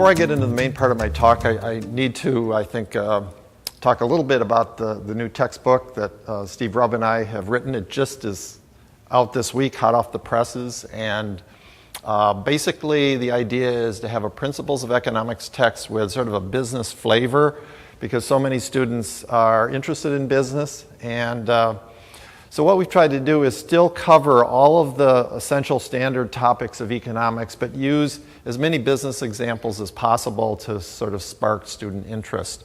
Before I get into the main part of my talk, I need to, I think, talk a little bit about the new textbook that Steve Rubb and I have written. It just is out this week, hot off the presses, and basically the idea is to have a Principles of Economics text with sort of a business flavor, because so many students are interested in business. And so what we've tried to do is still cover all of the essential standard topics of economics, but use as many business examples as possible to sort of spark student interest.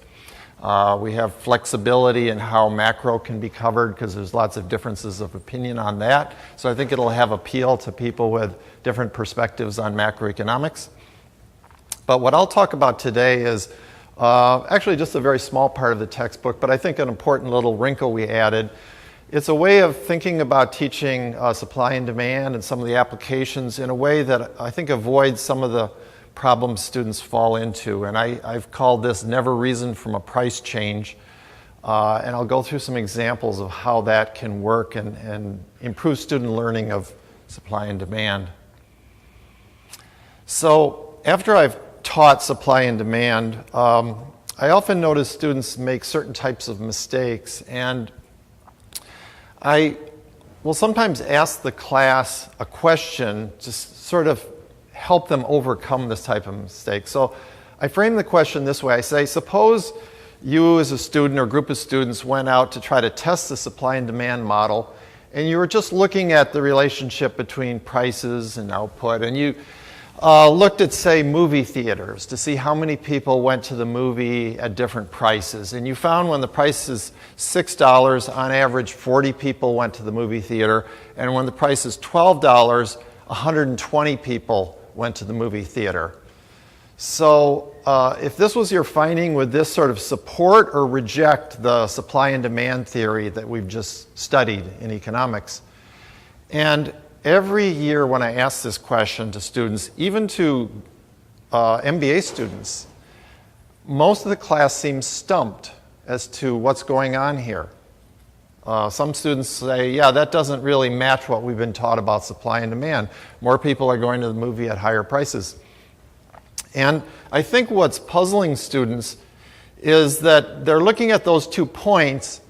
We have flexibility in how macro can be covered because there's lots of differences of opinion on that. So I think it'll have appeal to people with different perspectives on macroeconomics. But what I'll talk about today is actually just a very small part of the textbook, but I think an important little wrinkle we added. It's a way of thinking about teaching supply and demand and some of the applications in a way that I think avoids some of the problems students fall into. And I've called this Never Reason from a Price Change. And I'll go through some examples of how that can work and improve student learning of supply and demand. So after I've taught supply and demand, I often notice students make certain types of mistakes. And I will sometimes ask the class a question to sort of help them overcome this type of mistake. So I frame the question this way. I say, suppose you as a student or group of students went out to try to test the supply and demand model, and you were just looking at the relationship between prices and output, and you looked at, say, movie theaters to see how many people went to the movie at different prices. And you found when the price is $6, on average, 40 people went to the movie theater. And when the price is $12, 120 people went to the movie theater. So if this was your finding, would this sort of support or reject the supply and demand theory that we've just studied in economics? And every year when I ask this question to students, even to MBA students, most of the class seems stumped as to what's going on here. Some students say, yeah, that doesn't really match what we've been taught about supply and demand. More people are going to the movie at higher prices. And I think what's puzzling students is that they're looking at those 2 points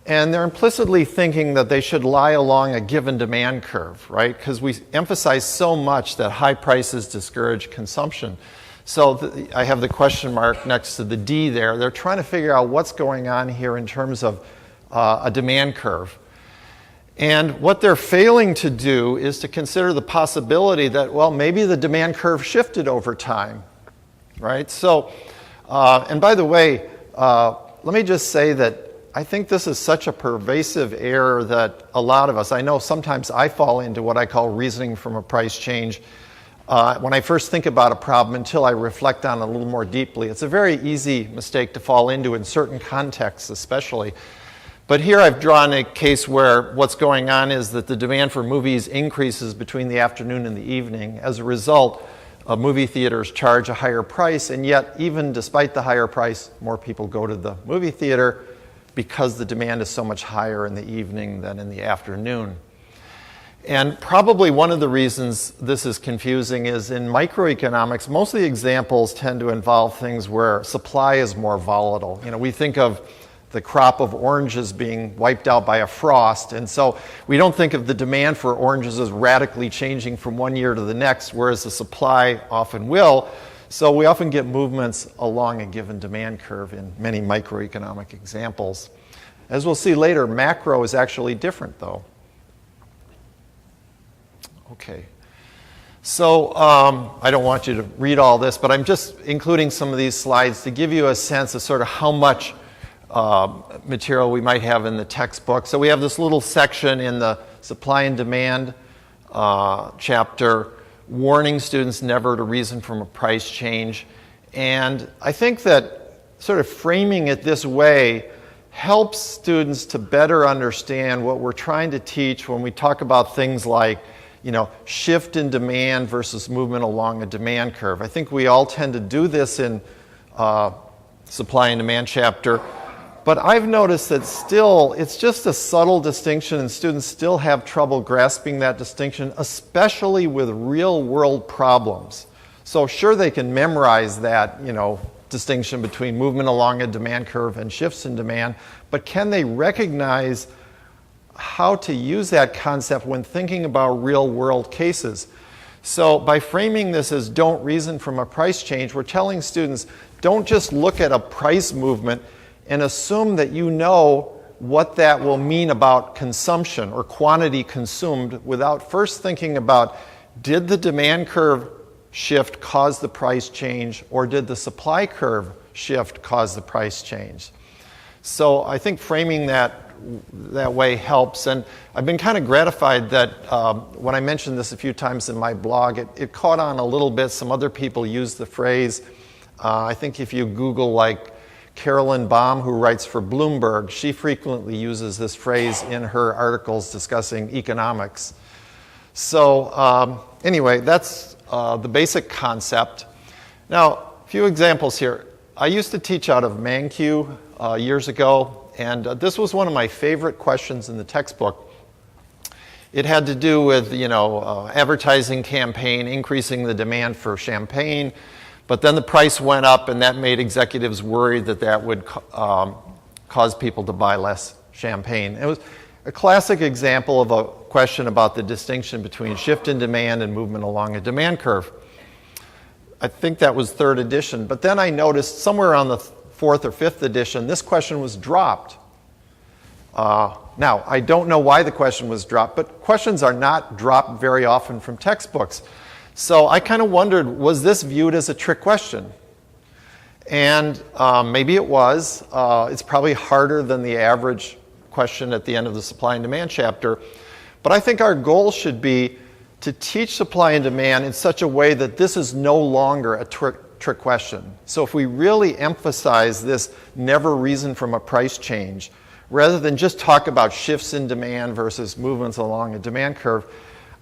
and they're implicitly thinking that they should lie along a given demand curve, right? Because we emphasize so much that high prices discourage consumption. So I have the question mark next to the D there. They're trying to figure out what's going on here in terms of a demand curve. And what they're failing to do is to consider the possibility that, well, maybe the demand curve shifted over time, right? So, and by the way, let me just say that I think this is such a pervasive error that a lot of us, I know sometimes I fall into what I call reasoning from a price change. When I first think about a problem until I reflect on it a little more deeply, it's a very easy mistake to fall into in certain contexts especially. But here I've drawn a case where what's going on is that the demand for movies increases between the afternoon and the evening. As a result, movie theaters charge a higher price, and yet even despite the higher price, more people go to the movie theater because the demand is so much higher in the evening than in the afternoon. And probably one of the reasons this is confusing is in microeconomics, most of the examples tend to involve things where supply is more volatile. You know, we think of the crop of oranges being wiped out by a frost, and so we don't think of the demand for oranges as radically changing from one year to the next, whereas the supply often will. So we often get movements along a given demand curve in many microeconomic examples. As we'll see later, macro is actually different, though. Okay. So I don't want you to read all this, but I'm just including some of these slides to give you a sense of sort of how much material we might have in the textbook. So we have this little section in the supply and demand chapter, warning students never to reason from a price change. And I think that sort of framing it this way helps students to better understand what we're trying to teach when we talk about things like, you know, shift in demand versus movement along a demand curve. I think we all tend to do this in supply and demand chapter. But I've noticed that still, it's just a subtle distinction, and students still have trouble grasping that distinction, especially with real-world problems. So sure, they can memorize that, distinction between movement along a demand curve and shifts in demand, but can they recognize how to use that concept when thinking about real-world cases? So by framing this as don't reason from a price change, we're telling students don't just look at a price movement and assume that you know what that will mean about consumption or quantity consumed without first thinking about, did the demand curve shift cause the price change, or did the supply curve shift cause the price change? So I think framing that way helps, and I've been kind of gratified that when I mentioned this a few times in my blog, it caught on a little bit. Some other people use the phrase. I think if you Google like Carolyn Baum, who writes for Bloomberg, she frequently uses this phrase in her articles discussing economics. So anyway, that's the basic concept. Now, a few examples here. I used to teach out of ManQ years ago, and this was one of my favorite questions in the textbook. It had to do with, advertising campaign, increasing the demand for champagne, but then the price went up, and that made executives worried that would cause people to buy less champagne. It was a classic example of a question about the distinction between shift in demand and movement along a demand curve. I think that was 3rd edition, but then I noticed somewhere around the 4th or 5th edition, this question was dropped. Now, I don't know why the question was dropped, but questions are not dropped very often from textbooks. So I kind of wondered, was this viewed as a trick question? And maybe it was. It's probably harder than the average question at the end of the supply and demand chapter. But I think our goal should be to teach supply and demand in such a way that this is no longer a trick question. So if we really emphasize this never reason from a price change, rather than just talk about shifts in demand versus movements along a demand curve,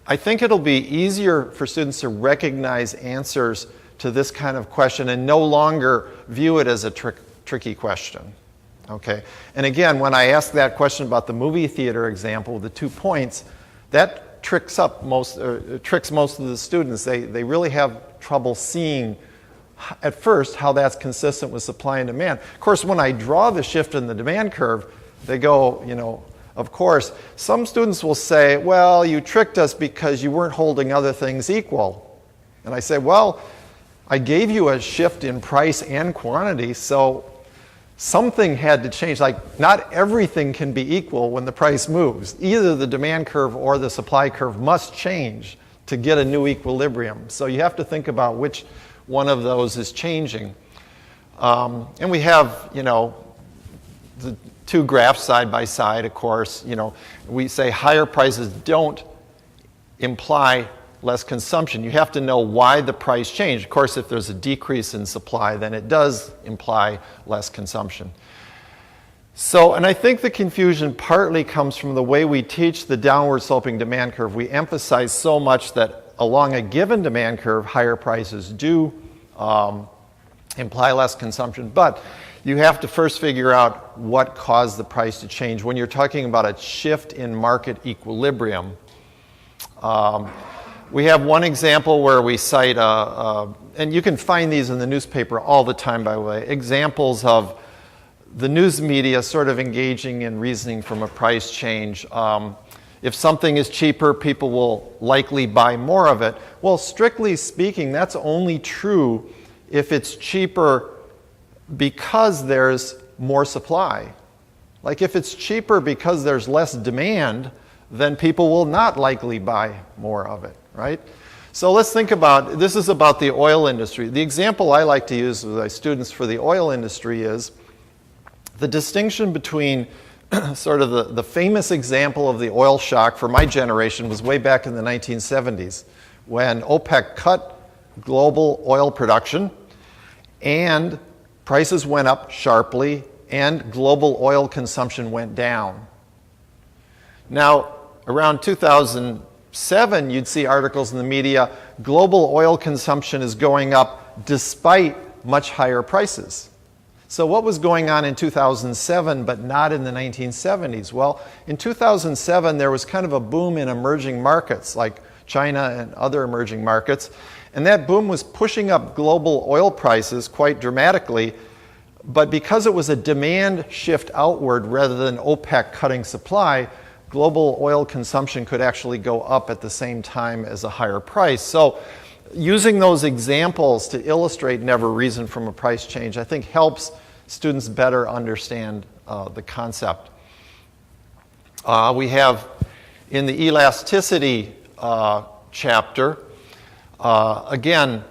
I think it'll be easier for students to recognize answers to this kind of question and no longer view it as a tricky question. Okay? And again, when I ask that question about the movie theater example, the 2 points, that tricks most of the students. They really have trouble seeing at first how that's consistent with supply and demand. Of course, when I draw the shift in the demand curve, they go, of course. Some students will say, well, you tricked us because you weren't holding other things equal. And I say, well, I gave you a shift in price and quantity, so something had to change. Like, not everything can be equal when the price moves. Either the demand curve or the supply curve must change to get a new equilibrium. So you have to think about which one of those is changing. And we have, the 2 graphs side by side, of course. We say higher prices don't imply less consumption. You have to know why the price changed. Of course, if there's a decrease in supply, then it does imply less consumption. So, and I think the confusion partly comes from the way we teach the downward sloping demand curve. We emphasize so much that along a given demand curve, higher prices do imply less consumption. But you have to first figure out what caused the price to change. When you're talking about a shift in market equilibrium, we have one example where we cite, and you can find these in the newspaper all the time, by the way, examples of the news media sort of engaging in reasoning from a price change. If something is cheaper, people will likely buy more of it. Well, strictly speaking, that's only true if it's cheaper because there's more supply. Like if it's cheaper because there's less demand, then people will not likely buy more of it, right? So let's think about, this is about the oil industry. The example I like to use with my students for the oil industry is the distinction between sort of the famous example of the oil shock for my generation was way back in the 1970s when OPEC cut global oil production and prices went up sharply and global oil consumption went down. Now, around 2007, you'd see articles in the media, global oil consumption is going up despite much higher prices. So what was going on in 2007 but not in the 1970s? Well, in 2007, there was kind of a boom in emerging markets like China and other emerging markets. And that boom was pushing up global oil prices quite dramatically. But because it was a demand shift outward rather than OPEC cutting supply, global oil consumption could actually go up at the same time as a higher price. So using those examples to illustrate never reason from a price change, I think helps students better understand the concept. We have in the elasticity chapter, again,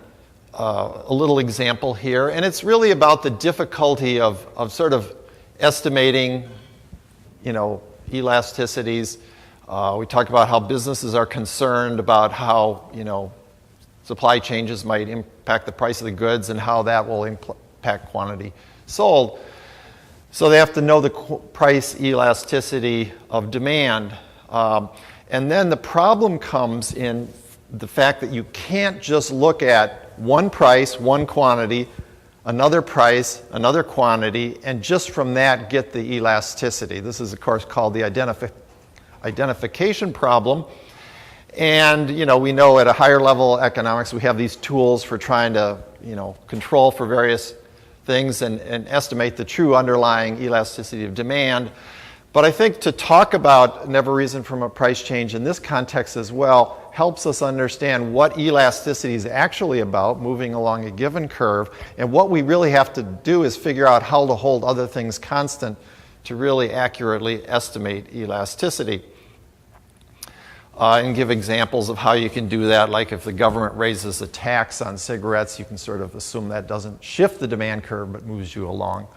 a little example here, and it's really about the difficulty of sort of estimating, elasticities. We talk about how businesses are concerned about how, supply changes might impact the price of the goods and how that will impact quantity sold. So they have to know the price elasticity of demand. And then the problem comes in the fact that you can't just look at one price, one quantity, another price, another quantity, and just from that get the elasticity. This is, of course, called the identification problem. And, we know at a higher level of economics, we have these tools for trying to, control for various things and estimate the true underlying elasticity of demand. But I think to talk about never reason from a price change in this context as well helps us understand what elasticity is actually about, moving along a given curve, and what we really have to do is figure out how to hold other things constant to really accurately estimate elasticity. And give examples of how you can do that, like if the government raises a tax on cigarettes, you can sort of assume that doesn't shift the demand curve but moves you along.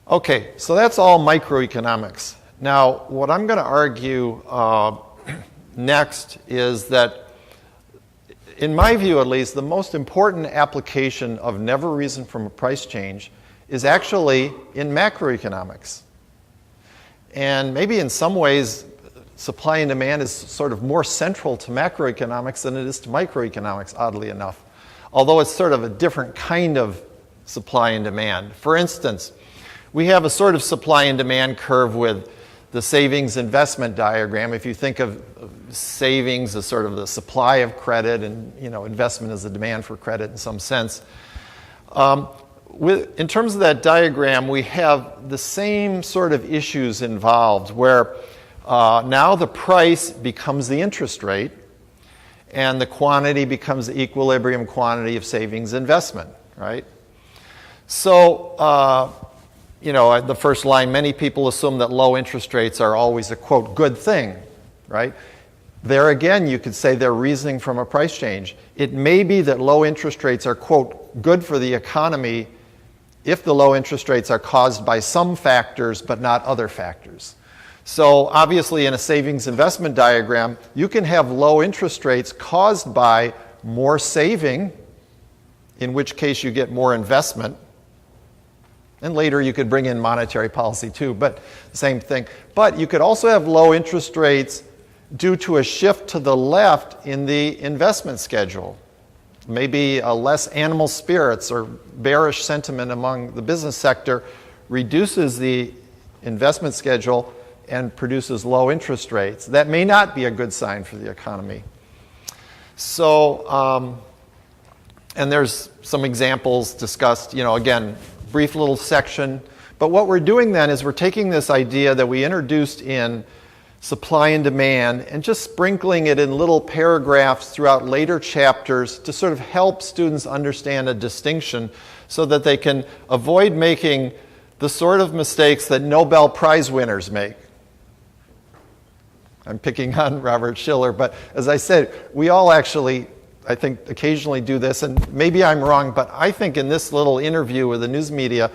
Okay, so that's all microeconomics. Now, what I'm going to argue next is that, in my view at least, the most important application of never reason from a price change is actually in macroeconomics. And maybe in some ways, supply and demand is sort of more central to macroeconomics than it is to microeconomics, oddly enough. Although it's sort of a different kind of supply and demand. For instance, we have a sort of supply and demand curve with the savings investment diagram. If you think of savings as sort of the supply of credit and investment as the demand for credit in some sense. In terms of that diagram, we have the same sort of issues involved where now the price becomes the interest rate and the quantity becomes the equilibrium quantity of savings investment, right? So, the first line, many people assume that low interest rates are always a, quote, good thing, right? There again, you could say they're reasoning from a price change. It may be that low interest rates are, quote, good for the economy if the low interest rates are caused by some factors but not other factors. So obviously in a savings investment diagram, you can have low interest rates caused by more saving, in which case you get more investment. And later you could bring in monetary policy too, but same thing. But you could also have low interest rates due to a shift to the left in the investment schedule. Maybe a less animal spirits or bearish sentiment among the business sector reduces the investment schedule and produces low interest rates. That may not be a good sign for the economy. So, and there's some examples discussed, again, brief little section. But what we're doing then is we're taking this idea that we introduced in supply and demand and just sprinkling it in little paragraphs throughout later chapters to sort of help students understand a distinction so that they can avoid making the sort of mistakes that Nobel Prize winners make. I'm picking on Robert Shiller, but as I said, we all actually, I think, occasionally do this, and maybe I'm wrong, but I think in this little interview with the news media,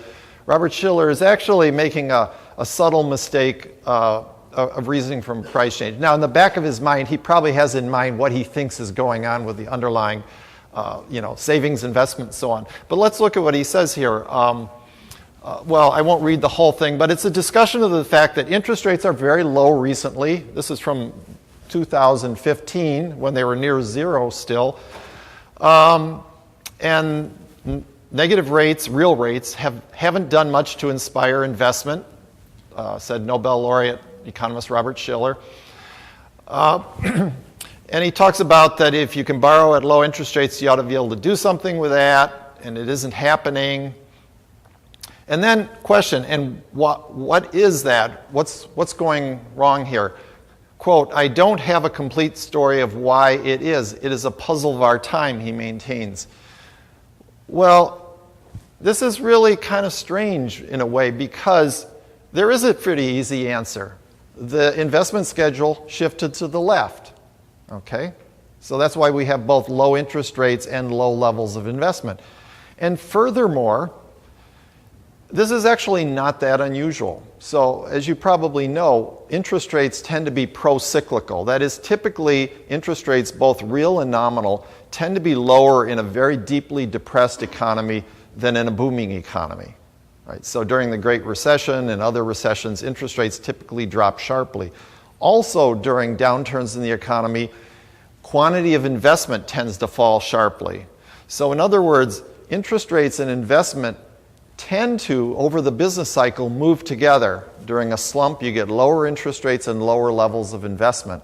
Robert Shiller is actually making a subtle mistake of reasoning from price change. Now, in the back of his mind, he probably has in mind what he thinks is going on with the underlying, savings, investment, and so on. But let's look at what he says here. Well, I won't read the whole thing, but it's a discussion of the fact that interest rates are very low recently. This is from 2015, when they were near zero still. And negative rates, real rates, haven't done much to inspire investment, said Nobel laureate economist Robert Shiller. And he talks about that if you can borrow at low interest rates, you ought to be able to do something with that, and it isn't happening. And then question, and what is that? What's going wrong here? Quote, I don't have a complete story of why it is. It is a puzzle of our time, he maintains. Well, this is really kind of strange in a way because there is a pretty easy answer. The investment schedule shifted to the left. Okay? So that's why we have both low interest rates and low levels of investment. And furthermore, this is actually not that unusual. So as you probably know, interest rates tend to be pro-cyclical. That is, typically interest rates, both real and nominal, tend to be lower in a very deeply depressed economy than in a booming economy. Right? So during the Great Recession and other recessions, interest rates typically drop sharply. Also, during downturns in the economy, quantity of investment tends to fall sharply. So in other words, interest rates and investment tend to, over the business cycle, move together. During a slump, you get lower interest rates and lower levels of investment.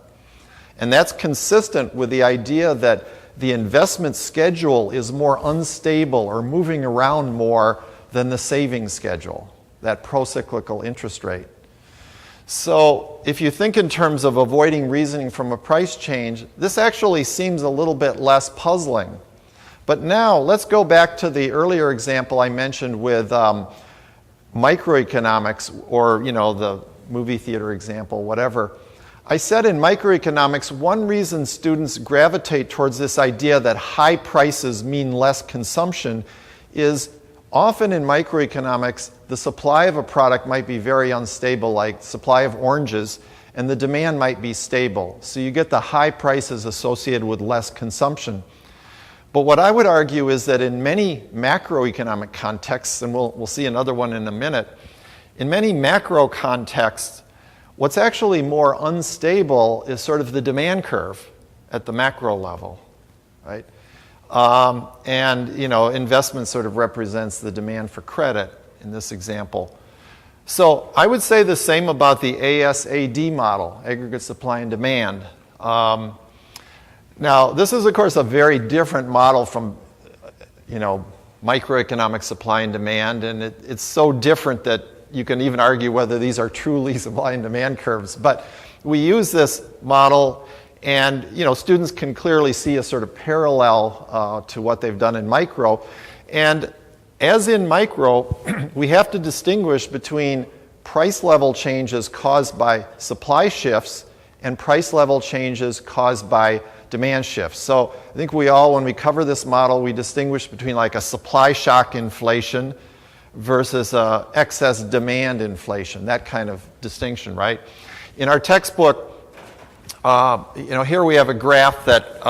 And that's consistent with the idea that the investment schedule is more unstable or moving around more than the savings schedule, that pro-cyclical interest rate. So if you think in terms of avoiding reasoning from a price change, this actually seems a little bit less puzzling. But now let's go back to the earlier example I mentioned with microeconomics, or the movie theater example, whatever. I said in microeconomics, one reason students gravitate towards this idea that high prices mean less consumption is often in microeconomics, the supply of a product might be very unstable, like supply of oranges, and the demand might be stable. So you get the high prices associated with less consumption. But what I would argue is that in many macroeconomic contexts, and we'll see another one in a minute, in many macro contexts, what's actually more unstable is sort of the demand curve at the macro level, right? And investment sort of represents the demand for credit in this example. So I would say the same about the ASAD model, aggregate supply and demand. Now, this is, of course, a very different model from, microeconomic supply and demand, and it's so different that you can even argue whether these are truly supply and demand curves. But we use this model, and students can clearly see a sort of parallel to what they've done in micro. And as in micro, we have to distinguish between price level changes caused by supply shifts and price level changes caused by demand shifts. So I think we all, when we cover this model, we distinguish between like a supply shock inflation versus excess demand inflation, that kind of distinction, right? In our textbook, here we have a graph that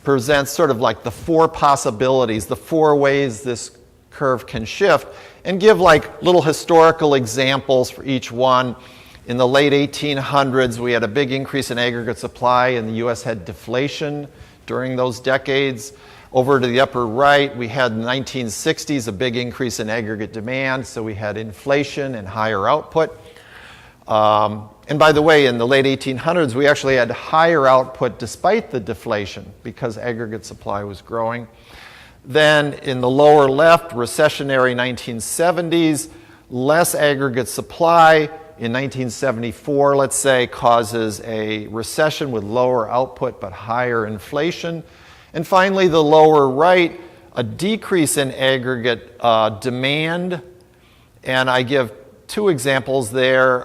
presents sort of like the four possibilities, the four ways this curve can shift, and give like little historical examples for each one. In the late 1800s, we had a big increase in aggregate supply, and the U.S. had deflation during those decades. Over to the upper right, we had in the 1960s a big increase in aggregate demand, so we had inflation and higher output. And by the way, in the late 1800s, we actually had higher output despite the deflation because aggregate supply was growing. Then in the lower left, recessionary 1970s, less aggregate supply in 1974, let's say, causes a recession with lower output but higher inflation. And finally, the lower right, a decrease in aggregate demand. And I give two examples there,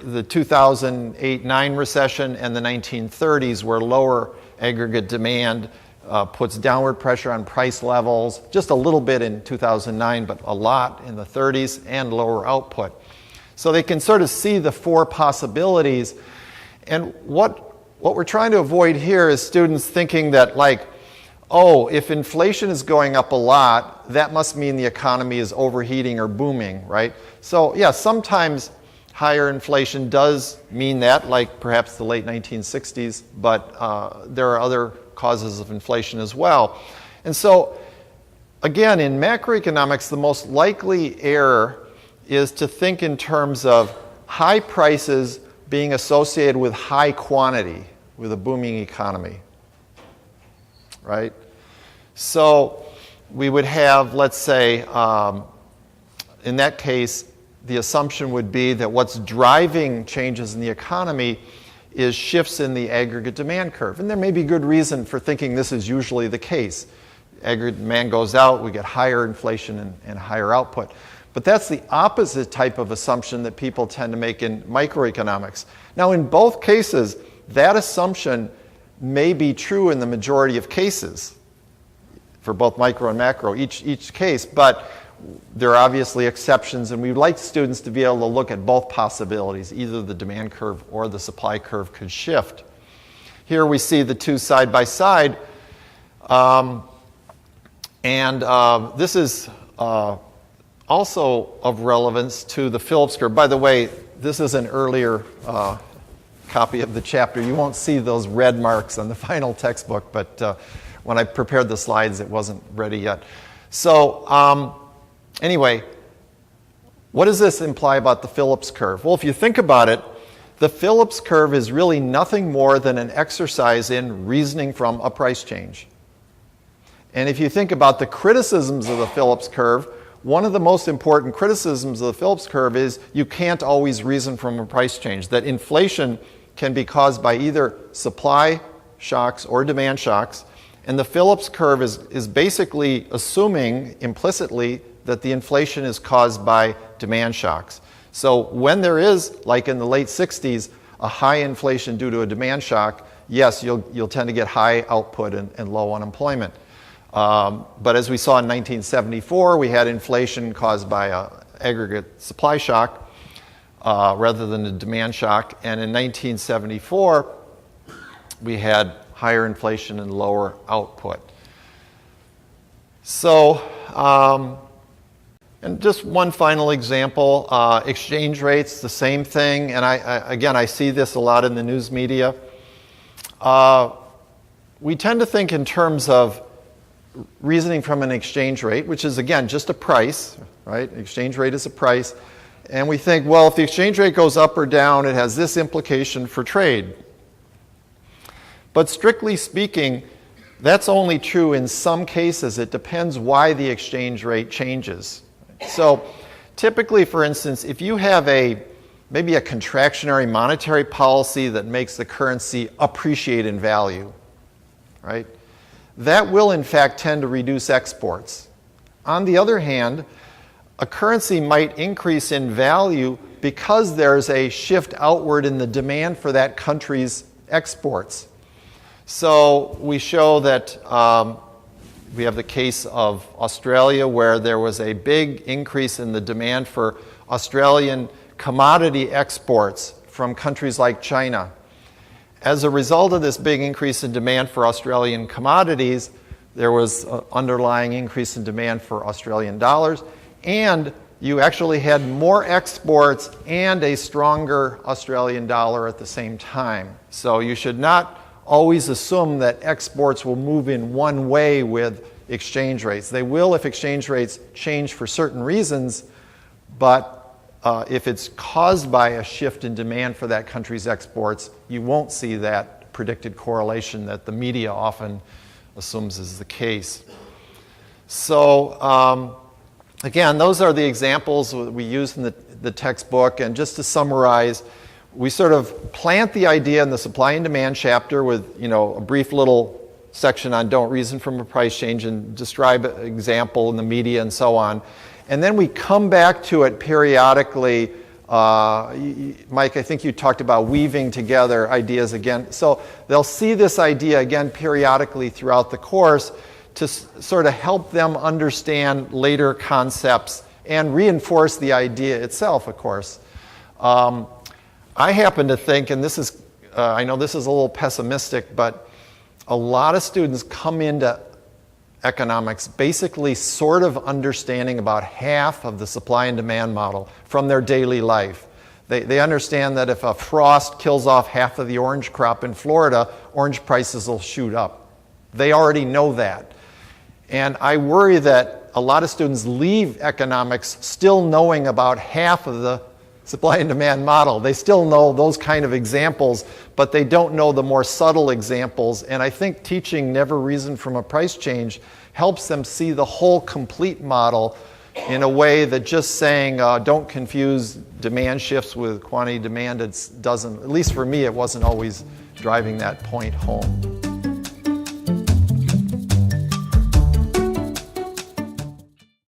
the 2008-9 recession and the 1930s, where lower aggregate demand puts downward pressure on price levels, just a little bit in 2009, but a lot in the 30s, and lower output. So they can sort of see the four possibilities. And what we're trying to avoid here is students thinking that, like, oh, if inflation is going up a lot, that must mean the economy is overheating or booming, right? So yeah, sometimes higher inflation does mean that, like perhaps the late 1960s, but there are other causes of inflation as well. And so, again, in macroeconomics, the most likely error is to think in terms of high prices being associated with high quantity, with a booming economy, right? So we would have, let's say, in that case, the assumption would be that what's driving changes in the economy is shifts in the aggregate demand curve. And there may be good reason for thinking this is usually the case. Aggregate demand goes out, we get higher inflation and higher output. But that's the opposite type of assumption that people tend to make in microeconomics. Now, in both cases, that assumption may be true in the majority of cases for both micro and macro, each case, but there are obviously exceptions, and we'd like students to be able to look at both possibilities. Either the demand curve or the supply curve could shift. Here we see the two side by side, this is also of relevance to the Phillips curve. By the way, this is an earlier copy of the chapter. You won't see those red marks on the final textbook, but when I prepared the slides, it wasn't ready yet. So anyway, what does this imply about the Phillips curve? Well, if you think about it, the Phillips curve is really nothing more than an exercise in reasoning from a price change. And if you think about the criticisms of the Phillips curve, one of the most important criticisms of the Phillips curve is you can't always reason from a price change, that inflation can be caused by either supply shocks or demand shocks. And the Phillips curve is basically assuming implicitly that the inflation is caused by demand shocks. So when there is, like in the late 60s, a high inflation due to a demand shock, yes, you'll tend to get high output and low unemployment. But as we saw in 1974, we had inflation caused by an aggregate supply shock rather than a demand shock. And in 1974, we had higher inflation and lower output. So, and just one final example, exchange rates, the same thing. And I see this a lot in the news media. We tend to think in terms of reasoning from an exchange rate, which is, again, just a price, right? Exchange rate is a price. And we think, well, if the exchange rate goes up or down, it has this implication for trade. But strictly speaking, that's only true in some cases. It depends why the exchange rate changes. So typically, for instance, if you have maybe a contractionary monetary policy that makes the currency appreciate in value, right? That will, in fact, tend to reduce exports. On the other hand, a currency might increase in value because there's a shift outward in the demand for that country's exports. So we show that we have the case of Australia, where there was a big increase in the demand for Australian commodity exports from countries like China. As a result of this big increase in demand for Australian commodities, there was an underlying increase in demand for Australian dollars, and you actually had more exports and a stronger Australian dollar at the same time. So you should not always assume that exports will move in one way with exchange rates. They will if exchange rates change for certain reasons, but if it's caused by a shift in demand for that country's exports, you won't see that predicted correlation that the media often assumes is the case. So again, those are the examples that we use in the textbook. And just to summarize, we sort of plant the idea in the supply and demand chapter with, a brief little section on don't reason from a price change and describe an example in the media and so on. And then we come back to it periodically. Mike, I think you talked about weaving together ideas again. So they'll see this idea again periodically throughout the course to sort of help them understand later concepts and reinforce the idea itself, of course. I happen to think, and this is, I know this is a little pessimistic, but a lot of students come into economics basically sort of understanding about half of the supply and demand model from their daily life. They understand that if a frost kills off half of the orange crop in Florida, orange prices will shoot up. They already know that. And I worry that a lot of students leave economics still knowing about half of the supply and demand model. They still know those kind of examples, but they don't know the more subtle examples. And I think teaching never reason from a price change helps them see the whole complete model in a way that just saying don't confuse demand shifts with quantity demand, it doesn't, at least for me, it wasn't always driving that point home.